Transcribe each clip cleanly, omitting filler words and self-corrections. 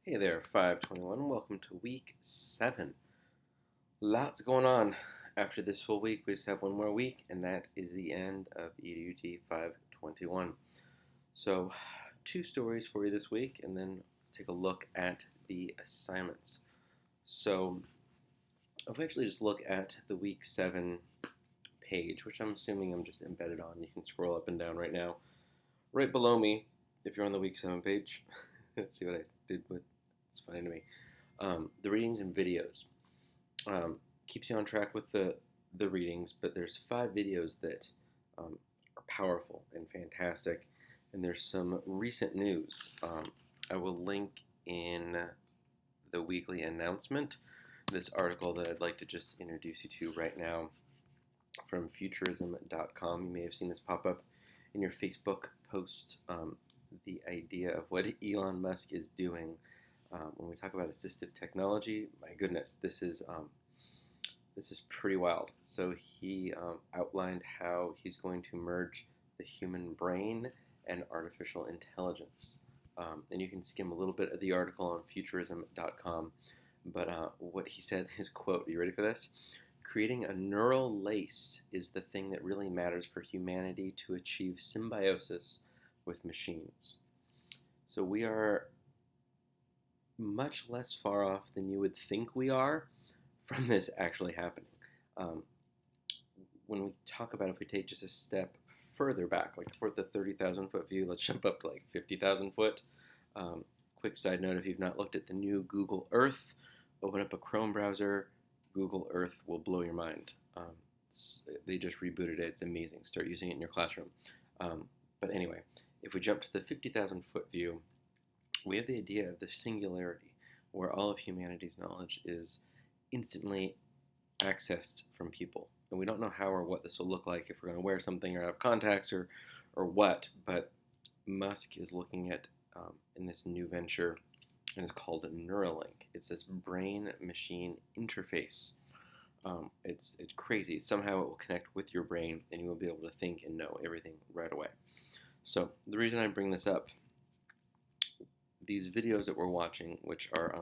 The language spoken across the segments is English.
Hey there, 521. Welcome to week 7. Lots going on. After this full week, we just have one more week, and that is the end of EDUT 521. So, two stories for you this week, and then let's take a look at the assignments. So, if we actually just look at the week 7 page, which I'm assuming I'm just embedded on, you can scroll up and down right now. Right below me, if you're on the week 7 page, let's see what I did with it's funny to me. The readings and videos keeps you on track with the readings, but there's 5 videos that are powerful and fantastic, and there's some recent news. I will link in the weekly announcement this article that I'd like to just introduce you to right now from futurism.com. You may have seen this pop up in your Facebook post. The idea of what Elon Musk is doing. When we talk about assistive technology, my goodness, this is pretty wild. So he outlined how he's going to merge the human brain and artificial intelligence. And you can skim a little bit of the article on futurism.com. But what he said, his quote, are you ready for this? Creating a neural lace is the thing that really matters for humanity to achieve symbiosis with machines. So we are much less far off than you would think we are from this actually happening. When we talk about if we take just a step further back, like for the 30,000 foot view, let's jump up to like 50,000 foot. Quick side note, if you've not looked at the new Google Earth, open up a Chrome browser, Google Earth will blow your mind. They just rebooted it, it's amazing. Start using it in your classroom. But anyway, if we jump to the 50,000 foot view, we have the idea of the singularity, where all of humanity's knowledge is instantly accessed from people. And we don't know how or what this will look like, if we're going to wear something or have contacts or what, but Musk is looking at, in this new venture, and it's called Neuralink. It's this brain-machine interface. It's crazy. Somehow it will connect with your brain, and you will be able to think and know everything right away. So the reason I bring this up, these videos that we're watching, which are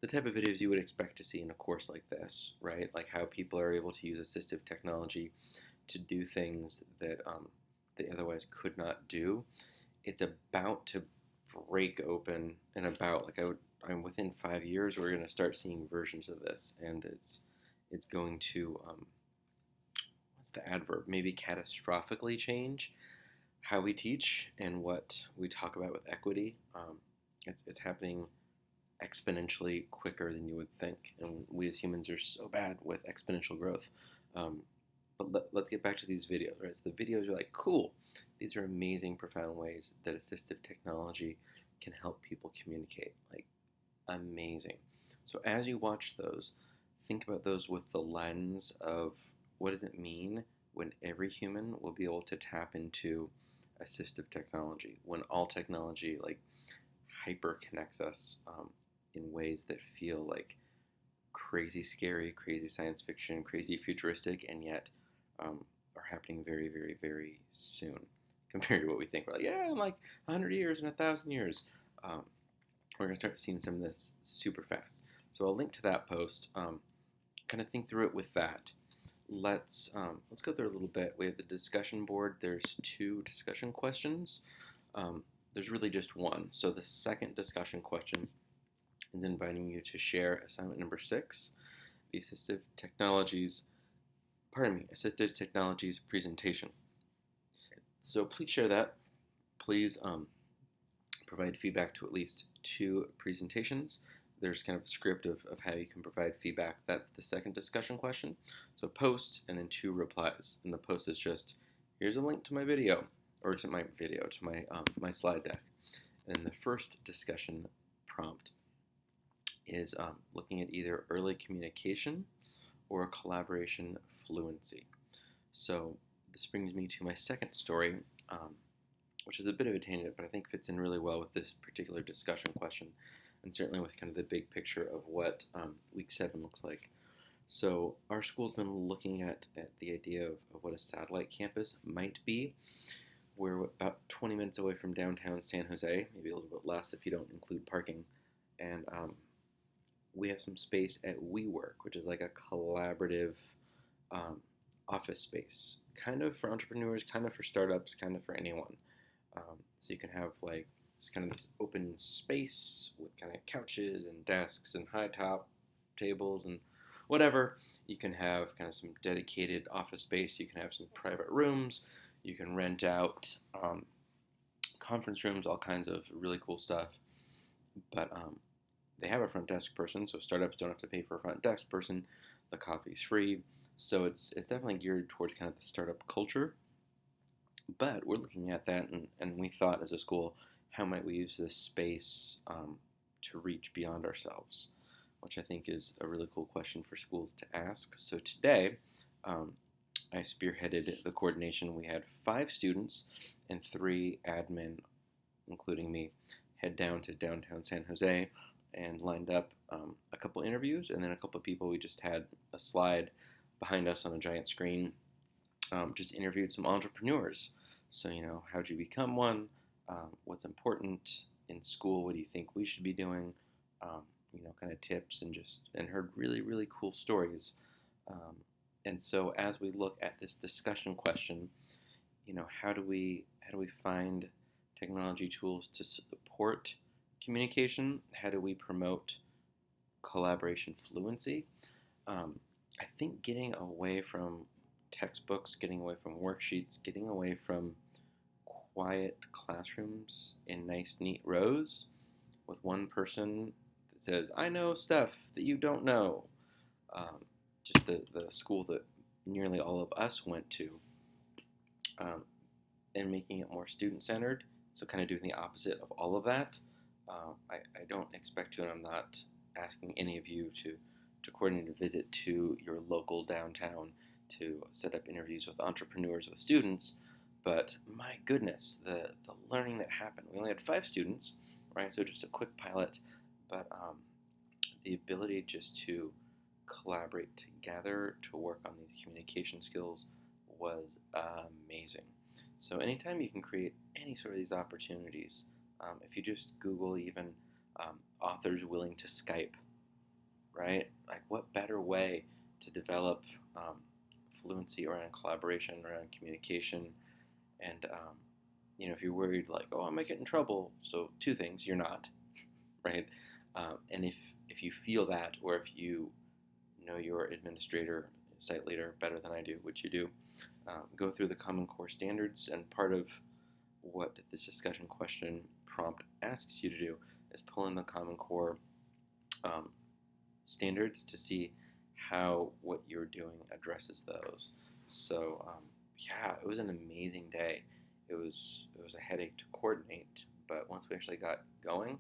the type of videos you would expect to see in a course like this, right? Like how people are able to use assistive technology to do things that they otherwise could not do. It's about to break open, and I'm within 5 years we're going to start seeing versions of this, and it's going to what's the adverb? Maybe catastrophically change how we teach and what we talk about with equity. It's happening exponentially quicker than you would think, and we as humans are so bad with exponential growth. But let's get back to these videos, right? So the videos are like, cool, these are amazing, profound ways that assistive technology can help people communicate, like amazing. So as you watch those, think about those with the lens of what does it mean when every human will be able to tap into assistive technology, when all technology like hyper connects us in ways that feel like crazy scary, crazy science fiction, crazy futuristic, and yet are happening very, very, very soon compared to what we think. We're like, yeah, in like 100 years and 1,000 years. We're going to start seeing some of this super fast. So I'll link to that post. Kind of think through it with that. Let's go through a little bit. We have the discussion board. There's 2 discussion questions. There's really just one. So the second discussion question is inviting you to share assignment number 6, the Assistive Technologies presentation. So please share that. Please provide feedback to at least 2 presentations. There's kind of a script of how you can provide feedback. That's the second discussion question. So post and then 2 replies. And the post is just, here's a link to my video, or to my video, to my slide deck. And the first discussion prompt is looking at either early communication or collaboration fluency. So this brings me to my second story, which is a bit of a tangent, but I think fits in really well with this particular discussion question, and certainly with kind of the big picture of what week 7 looks like. So our school's been looking at the idea of what a satellite campus might be. We're about 20 minutes away from downtown San Jose, maybe a little bit less if you don't include parking. And we have some space at WeWork, which is like a collaborative um, office space, kind of for entrepreneurs, kind of for startups, kind of for anyone. So you can have like just kind of this open space with kind of couches and desks and high top tables and whatever. You can have kind of some dedicated office space. You can have some private rooms. You can rent out conference rooms, all kinds of really cool stuff. But they have a front desk person, so startups don't have to pay for a front desk person. The coffee's free, so it's definitely geared towards kind of the startup culture. But we're looking at that, and we thought as a school, how might we use this space to reach beyond ourselves, which I think is a really cool question for schools to ask. So today, um, I spearheaded the coordination. We had 5 students and 3 admin, including me, head down to downtown San Jose and lined up a couple interviews, and then a couple people. We just had a slide behind us on a giant screen. Just interviewed some entrepreneurs. So, how'd you become one? What's important in school? What do you think we should be doing? Kind of tips, and heard really, really cool stories. Um, and so, as we look at this discussion question, how do we find technology tools to support communication? How do we promote collaboration fluency? I think getting away from textbooks, getting away from worksheets, getting away from quiet classrooms in nice, neat rows with one person that says, I know stuff that you don't know. Um, just the school that nearly all of us went to, um, and making it more student centered. So, kind of doing the opposite of all of that. I don't expect to, and I'm not asking any of you to coordinate a visit to your local downtown to set up interviews with entrepreneurs, with students. But my goodness, the learning that happened. We only had 5 students, right? So just a quick pilot, but the ability just to collaborate together to work on these communication skills was amazing. So anytime you can create any sort of these opportunities, if you just Google even authors willing to Skype, right? Like what better way to develop fluency around collaboration, around communication, and if you're worried like, oh, I might get in trouble, so 2 things, you're not, right? And if you feel that, or if you know your administrator, site leader better than I do, which you do, go through the Common Core standards, and part of what this discussion question prompt asks you to do is pull in the Common Core standards to see how what you're doing addresses those. So yeah, it was an amazing day. It was a headache to coordinate, but once we actually got going,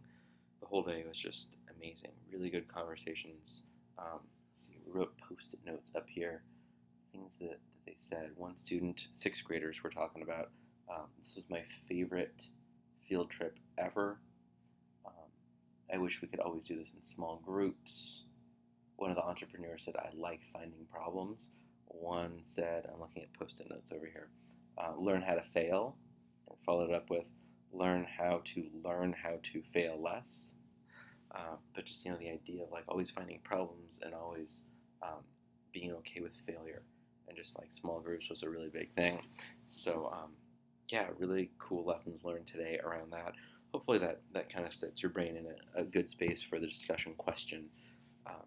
the whole day was just amazing. Really good conversations. See, we wrote post-it notes up here, things that they said. One student, 6th graders, were talking about. This was my favorite field trip ever. Um, I wish we could always do this in small groups. One of the entrepreneurs said, I like finding problems. One said, I'm looking at post-it notes over here, learn how to fail, and followed up with learn how to fail less. But just, the idea of like always finding problems and always being okay with failure, and just like small groups was a really big thing. So yeah, really cool lessons learned today around that. Hopefully that kind of sets your brain in a good space for the discussion question. Um,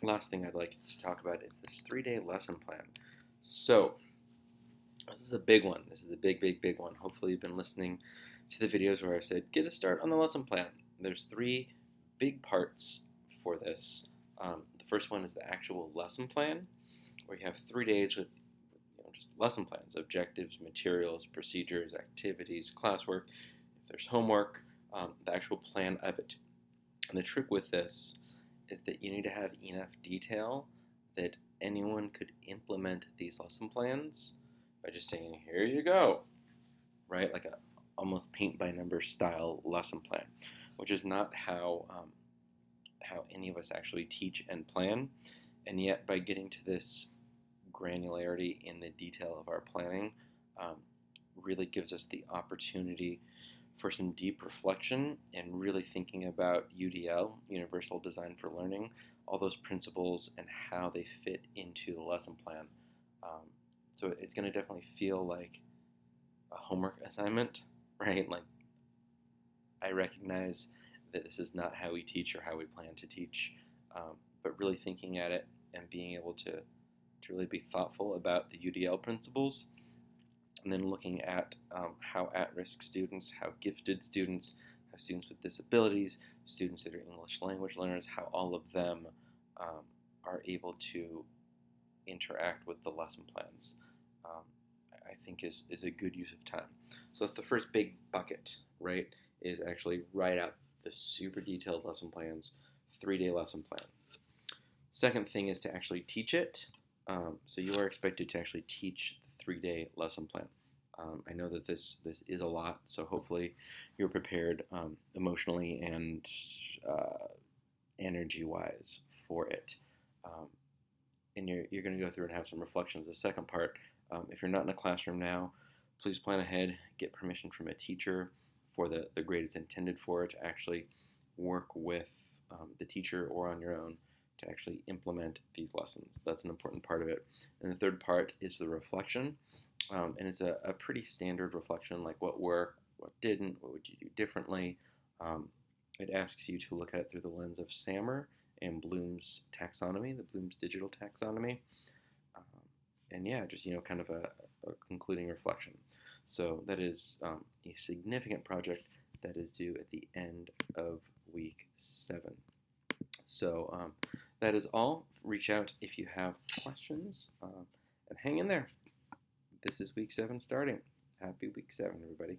Last thing I'd like to talk about is this 3-day lesson plan. So this is a big one. This is a big, big, big one. Hopefully you've been listening to the videos where I said, get a start on the lesson plan. There's 3 big parts for this. The first one is the actual lesson plan, where you have 3 days with just lesson plans, objectives, materials, procedures, activities, classwork, if there's homework, the actual plan of it. And the trick with this is that you need to have enough detail that anyone could implement these lesson plans by just saying, here you go, right? Like a almost paint by number style lesson plan, which is not how any of us actually teach and plan. And yet by getting to this granularity in the detail of our planning, really gives us the opportunity for some deep reflection and really thinking about UDL, Universal Design for Learning, all those principles and how they fit into the lesson plan. Um, so it's going to definitely feel like a homework assignment, right? Like, I recognize that this is not how we teach or how we plan to teach, but really thinking at it and being able to really be thoughtful about the UDL principles, and then looking at how at-risk students, how gifted students, how students with disabilities, students that are English language learners, how all of them um, are able to interact with the lesson plans, um, I think is a good use of time. So that's the first big bucket, right? Is actually write out the super detailed lesson plans, 3-day lesson plan. Second thing is to actually teach it. So you are expected to actually teach the 3-day lesson plan. I know that this is a lot, so hopefully you're prepared emotionally and energy-wise for it. And you're going to go through and have some reflections. The second part, if you're not in a classroom now, please plan ahead, get permission from a teacher for the grade it's intended for, to actually work with the teacher or on your own to actually implement these lessons. That's an important part of it. And the third part is the reflection. And it's a pretty standard reflection, like what worked, what didn't, what would you do differently. It asks you to look at it through the lens of Sammer and Bloom's taxonomy, the Bloom's digital taxonomy. And yeah, just, kind of a concluding reflection. So that is a significant project that is due at the end of week 7. So that is all. Reach out if you have questions, and hang in there. This is week 7 starting. Happy week 7, everybody.